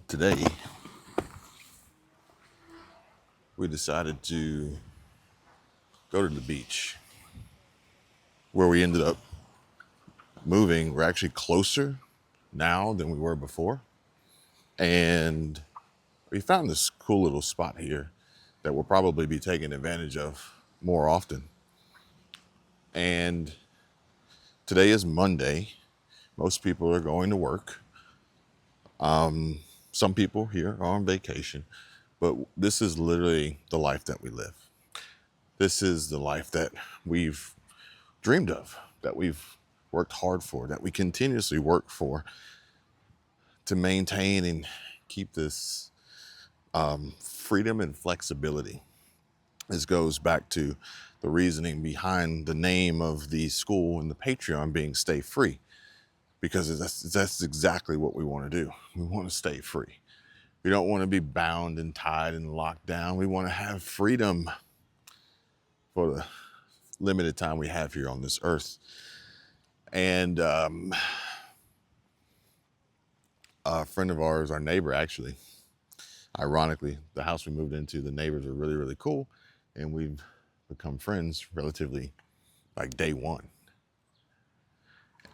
Today, we decided to go to the beach where we ended up moving. We're actually closer now than we were before. And we found this cool little spot here that we'll probably be taking advantage of more often. And today is Monday. Most people are going to work. Some people here are on vacation, but this is literally the life that we live. This is the life that we've dreamed of, that we've worked hard for, that we continuously work for to maintain and keep this freedom and flexibility. This goes back to the reasoning behind the name of the school and the Patreon being Stay Free, because that's exactly what we want to do. We want to stay free. We don't want to be bound and tied and locked down. We want to have freedom for the limited time we have here on this earth. And a friend of ours, our neighbor actually, ironically, the house we moved into, the neighbors are really, really cool. And we've become friends relatively like day one.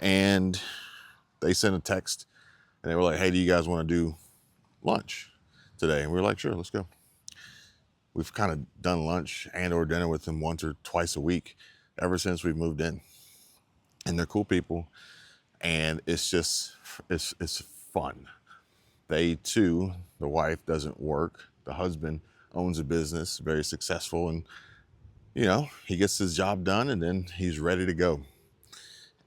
And they sent a text and they were like, hey, do you guys want to do lunch today? And we were like, sure, let's go. We've kind of done lunch and or dinner with them once or twice a week ever since we moved in. And they're cool people. And it's fun. They too, the wife doesn't work. The husband owns a business, very successful. And, he gets his job done and then he's ready to go.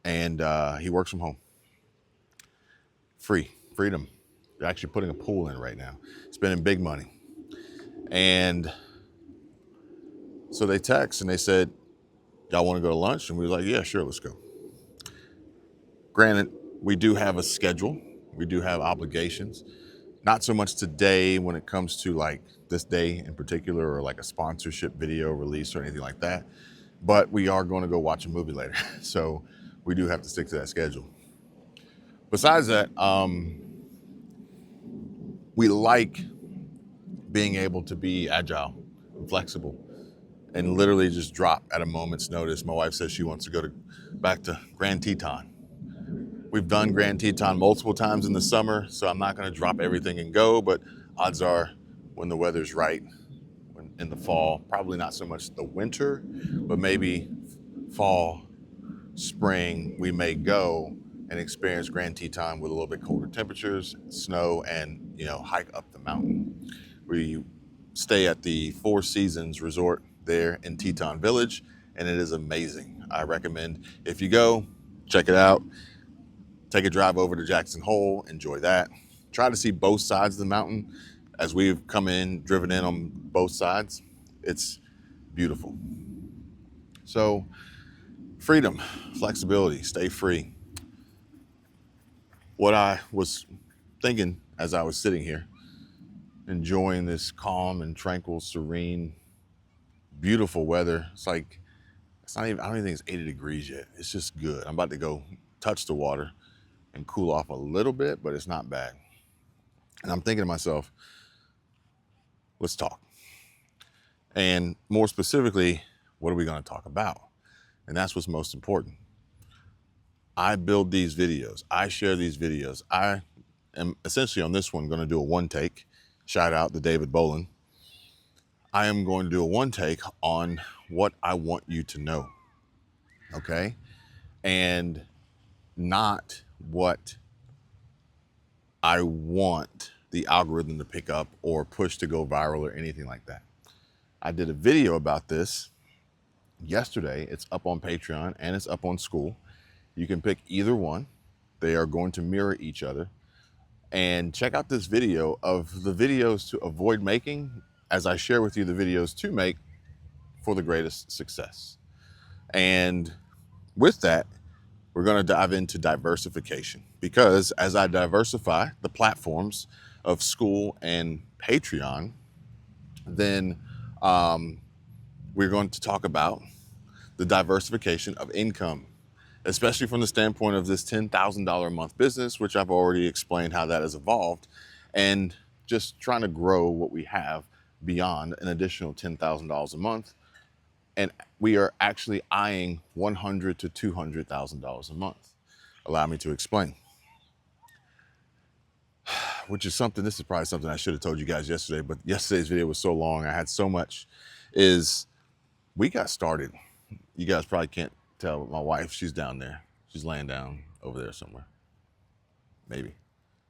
And he works from home. Freedom. They're actually putting a pool in right now, spending big money. And so they text and they said, y'all want to go to lunch? And we were like, yeah, sure, let's go. Granted, we do have a schedule. We do have obligations. Not so much today when it comes to like this day in particular or like a sponsorship video release or anything like that. But we are going to go watch a movie later. So we do have to stick to that schedule. Besides that, we like being able to be agile and flexible and literally just drop at a moment's notice. My wife says she wants to go back to Grand Teton. We've done Grand Teton multiple times in the summer, so I'm not going to drop everything and go, but odds are when the weather's right, in the fall, probably not so much the winter, but maybe fall, spring, we may go and experience Grand Teton with a little bit colder temperatures, snow, and hike up the mountain. We stay at the Four Seasons Resort there in Teton Village, and it is amazing. I recommend if you go, check it out. Take a drive over to Jackson Hole, enjoy that. Try to see both sides of the mountain as we've driven in on both sides. It's beautiful. So, freedom, flexibility, stay free. What I was thinking as I was sitting here, enjoying this calm and tranquil, serene, beautiful weather. I don't even think it's 80 degrees yet. It's just good. I'm about to go touch the water and cool off a little bit, but it's not bad. And I'm thinking to myself, let's talk. And more specifically, what are we going to talk about? And that's what's most important. I build these videos. I share these videos. I am essentially on this one going to do a one take. Shout out to David Bolin. I am going to do a one take on what I want you to know. Okay? And not what I want the algorithm to pick up or push to go viral or anything like that. I did a video about this yesterday. It's up on Patreon and it's up on Skool. You can pick either one. They are going to mirror each other. And check out this video of the videos to avoid making as I share with you the videos to make for the greatest success. And with that, we're going to dive into diversification, because as I diversify the platforms of Skool and Patreon, then we're going to talk about the diversification of income, especially from the standpoint of this $10,000 a month business, which I've already explained how that has evolved. and just trying to grow what we have beyond an additional $10,000 a month. And we are actually eyeing $100,000 to $200,000 a month. Allow me to explain. Which is something, this is probably something I should have told you guys yesterday, but yesterday's video was so long, I had so much, is we got started. You guys probably can't tell, but my wife, she's down there. She's laying down over there somewhere. Maybe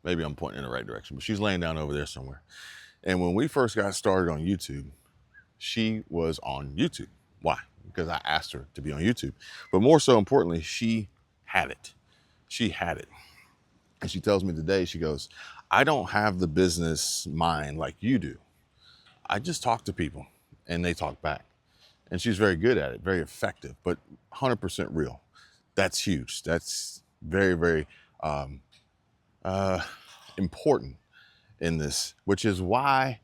I'm pointing in the right direction, but she's laying down over there somewhere. And when we first got started on YouTube, she was on YouTube. Why? Because I asked her to be on YouTube. But more so importantly, she had it. She had it. And she tells me today, she goes, I don't have the business mind like you do. I just talk to people and they talk back. And she's very good at it, very effective, but 100% real. That's huge. That's very, very important in this, which is why,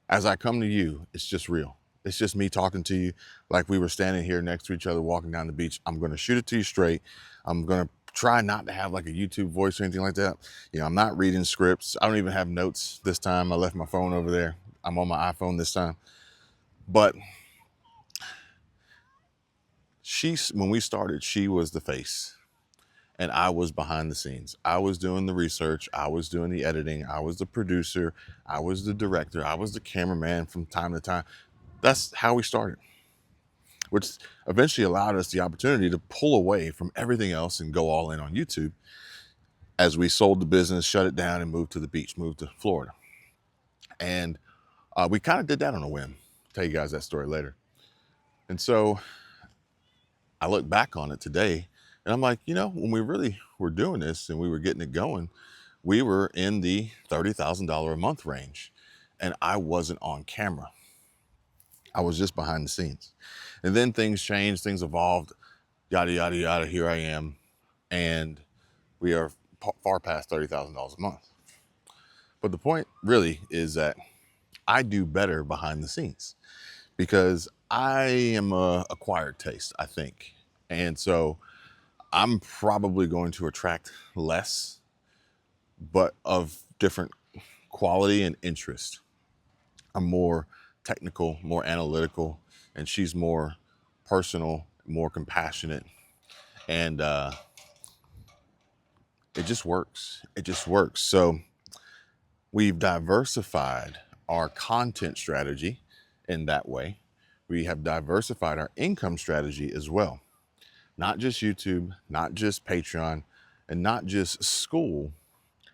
as I come to you, it's just real. It's just me talking to you like we were standing here next to each other, walking down the beach. I'm going to shoot it to you straight. I'm going to try not to have like a YouTube voice or anything like that. You know, I'm not reading scripts. I don't even have notes this time. I left my phone over there. I'm on my iPhone this time. But when we started, she was the face and I was behind the scenes. I was doing the research. I was doing the editing. I was the producer. I was the director. I was the cameraman from time to time. That's how we started, which eventually allowed us the opportunity to pull away from everything else and go all in on YouTube as we sold the business, shut it down, and moved to the beach, moved to Florida. And we kind of did that on a whim. I'll tell you guys that story later. And so I look back on it today and I'm like, you know, when we really were doing this and we were getting it going, we were in the $30,000 a month range and I wasn't on camera. I was just behind the scenes. And then things changed, things evolved, yada, yada, yada. Here I am. And we are far past $30,000 a month. But the point really is that I do better behind the scenes because I am a acquired taste, I think. And so I'm probably going to attract less, but of different quality and interest. I'm more technical, more analytical, and she's more personal, more compassionate. And it just works. It just works. So we've diversified our content strategy in that way. We have diversified our income strategy as well. Not just YouTube, not just Patreon, and not just Skool,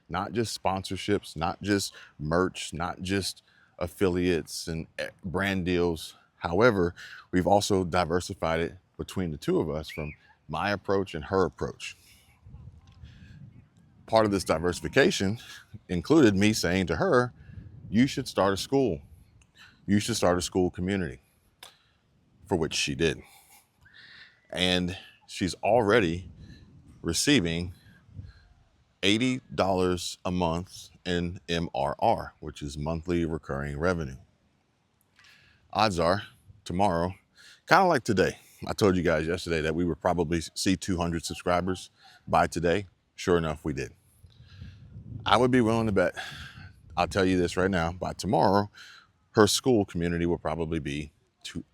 not just sponsorships, not just merch, not just affiliates and brand deals. However, we've also diversified it between the two of us from my approach and her approach. Part of this diversification included me saying to her, you should start a school. You should start a Skool community, for which she did. And she's already receiving $80 a month in MRR, which is monthly recurring revenue. Odds are tomorrow, kind of like today. I told you guys yesterday that we would probably see 200 subscribers by today. Sure enough, we did. I would be willing to bet, I'll tell you this right now, by tomorrow, her Skool community will probably be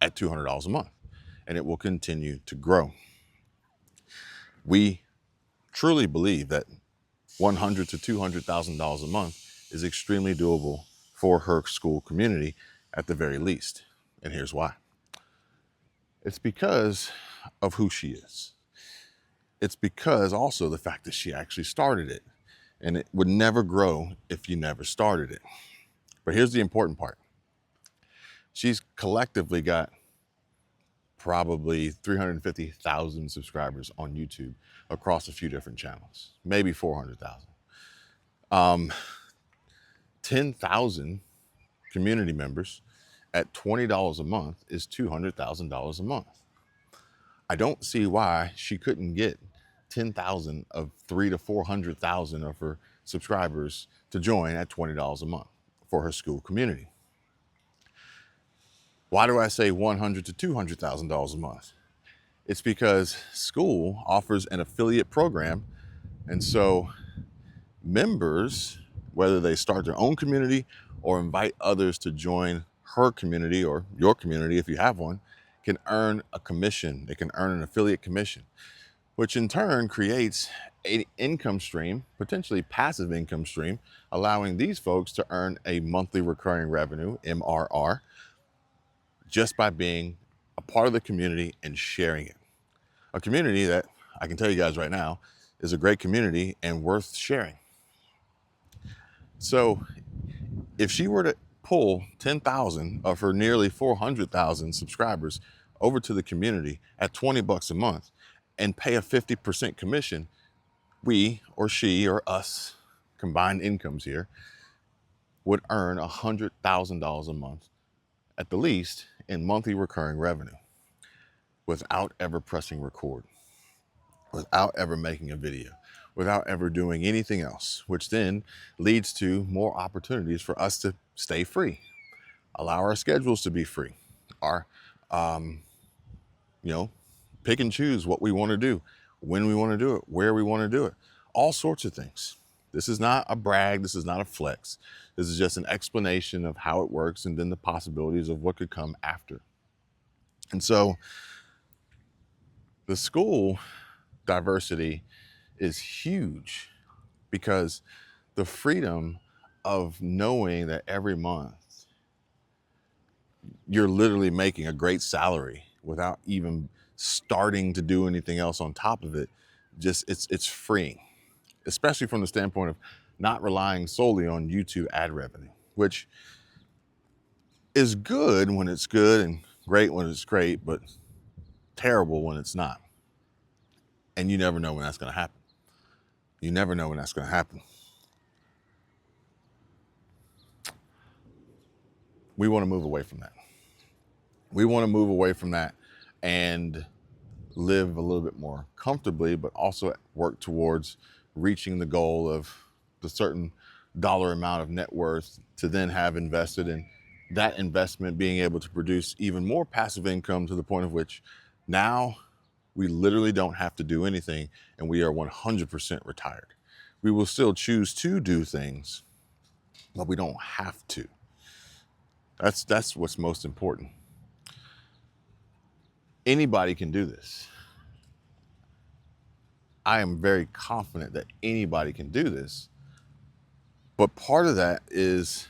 at $200 a month, and it will continue to grow. We truly believe that $100,000 to $200,000 a month is extremely doable for her Skool community at the very least. And here's why. It's because of who she is. It's because also the fact that she actually started it, and it would never grow if you never started it. But here's the important part. She's collectively got probably 350,000 subscribers on YouTube across a few different channels, maybe 400,000. 10,000 community members at $20 a month is $200,000 a month. I don't see why she couldn't get 10,000 of 300,000 to 400,000 of her subscribers to join at $20 a month for her Skool community. Why do I say $100,000 to $200,000 a month? It's because Skool offers an affiliate program, and so members whether they start their own community or invite others to join her community or your community if you have one, can earn a commission. They can earn an affiliate commission, which in turn creates an income stream, potentially passive income stream, allowing these folks to earn a monthly recurring revenue, MRR, just by being a part of the community and sharing it. A community that I can tell you guys right now is a great community and worth sharing. So if she were to pull 10,000 of her nearly 400,000 subscribers over to the community at 20 bucks a month and pay a 50% commission, we or she or us, combined incomes here, would earn $100,000 a month at the least in monthly recurring revenue without ever pressing record, without ever making a video, without ever doing anything else, which then leads to more opportunities for us to stay free, allow our schedules to be free, our, pick and choose what we want to do, when we want to do it, where we want to do it, all sorts of things. This is not a brag. This is not a flex. This is just an explanation of how it works and then the possibilities of what could come after. And so the Skool diversity is huge because the freedom of knowing that every month you're literally making a great salary without even starting to do anything else on top of it, just it's freeing, especially from the standpoint of not relying solely on YouTube ad revenue, which is good when it's good and great when it's great, but terrible when it's not. And you never know when that's going to happen. You never know when that's going to happen. We want to move away from that. We want to move away from that and live a little bit more comfortably, but also work towards reaching the goal of the certain dollar amount of net worth to then have invested in that investment being able to produce even more passive income to the point of which now we literally don't have to do anything and we are 100% retired. We will still choose to do things, but we don't have to. That's what's most important. Anybody can do this. I am very confident that anybody can do this. But part of that is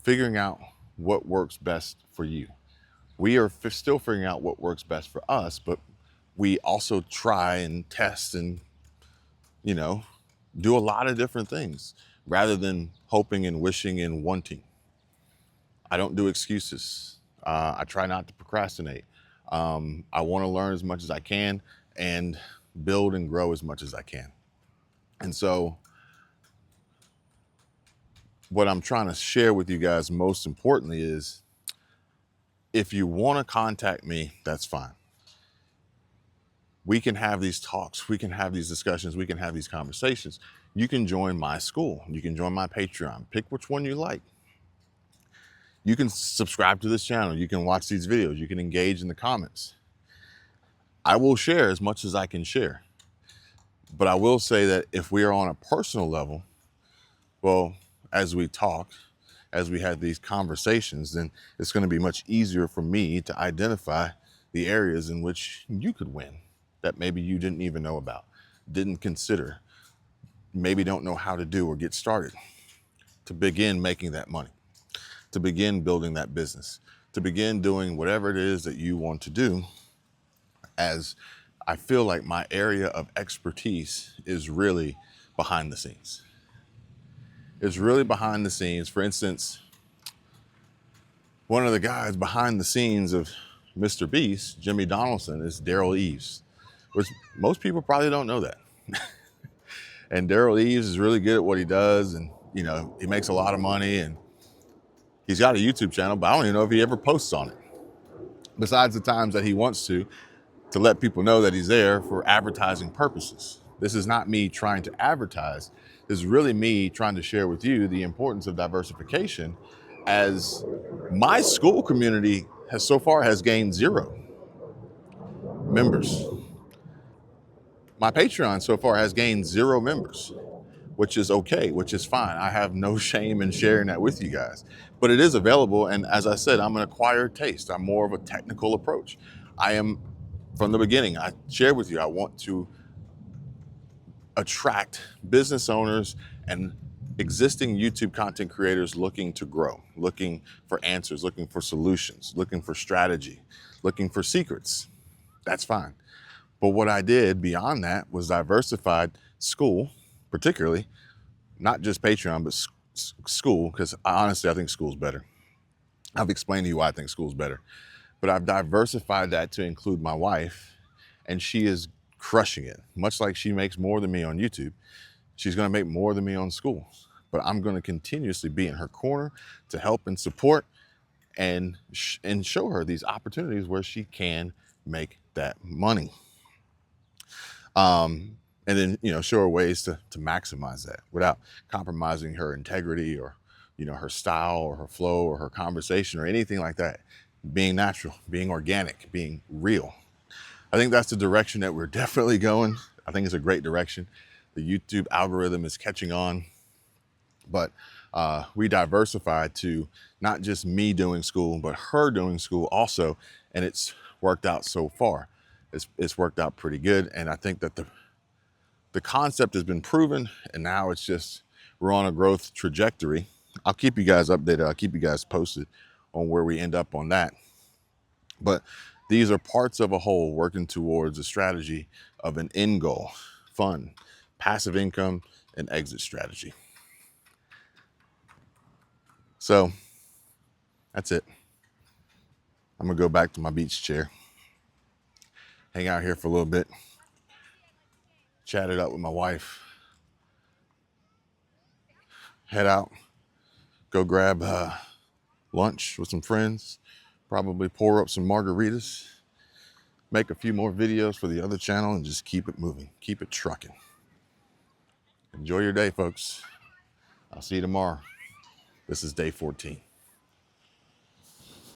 figuring out what works best for you. We are still figuring out what works best for us, but we also try and test and, do a lot of different things rather than hoping and wishing and wanting. I don't do excuses. I try not to procrastinate. I want to learn as much as I can and build and grow as much as I can. And so what I'm trying to share with you guys most importantly is if you want to contact me, that's fine. We can have these talks, we can have these discussions, we can have these conversations. You can join my Skool, you can join my Patreon, pick which one you like. You can subscribe to this channel, you can watch these videos, you can engage in the comments. I will share as much as I can share. But I will say that if we are on a personal level, well, as we talk, as we have these conversations, then it's going to be much easier for me to identify the areas in which you could win that maybe you didn't even know about, didn't consider, maybe don't know how to do or get started to begin making that money, to begin building that business, to begin doing whatever it is that you want to do. As I feel like my area of expertise is really behind the scenes. It's really behind the scenes. For instance, one of the guys behind the scenes of Mr. Beast, Jimmy Donaldson, is Daryl Eves, which most people probably don't know that. And Daryl Eves is really good at what he does, and he makes a lot of money, and he's got a YouTube channel, but I don't even know if he ever posts on it. Besides the times that he wants to let people know that he's there for advertising purposes. This is not me trying to advertise. This is really me trying to share with you the importance of diversification, as my Skool community has gained 0 members. My Patreon so far has gained 0 members. which is okay, which is fine. I have no shame in sharing that with you guys. But it is available. And as I said, I'm an acquired taste. I'm more of a technical approach. I am, from the beginning, I shared with you, I want to attract business owners and existing YouTube content creators looking to grow, looking for answers, looking for solutions, looking for strategy, looking for secrets. That's fine. But what I did beyond that was diversified Skool, particularly, not just Patreon, but Skool, because honestly, I think Skool's better. I've explained to you why I think Skool's better, but I've diversified that to include my wife, and she is crushing it. Much like she makes more than me on YouTube, she's going to make more than me on Skool. But I'm going to continuously be in her corner to help and support and show her these opportunities where she can make that money. And then, show her ways to maximize that without compromising her integrity or, her style or her flow or her conversation or anything like that. Being natural, being organic, being real. I think that's the direction that we're definitely going. I think it's a great direction. The YouTube algorithm is catching on, but we diversified to not just me doing Skool, but her doing Skool also. And it's worked out so far. It's worked out pretty good. And I think that the concept has been proven, and now it's just, we're on a growth trajectory. I'll keep you guys updated. I'll keep you guys posted on where we end up on that. But these are parts of a whole working towards a strategy of an end goal, fun, passive income, and exit strategy. So that's it. I'm gonna go back to my beach chair, hang out here for a little bit, chat it up with my wife, head out, go grab lunch with some friends, probably pour up some margaritas, make a few more videos for the other channel, and just keep it moving, keep it trucking. Enjoy your day, folks. I'll see you tomorrow. This is day 14.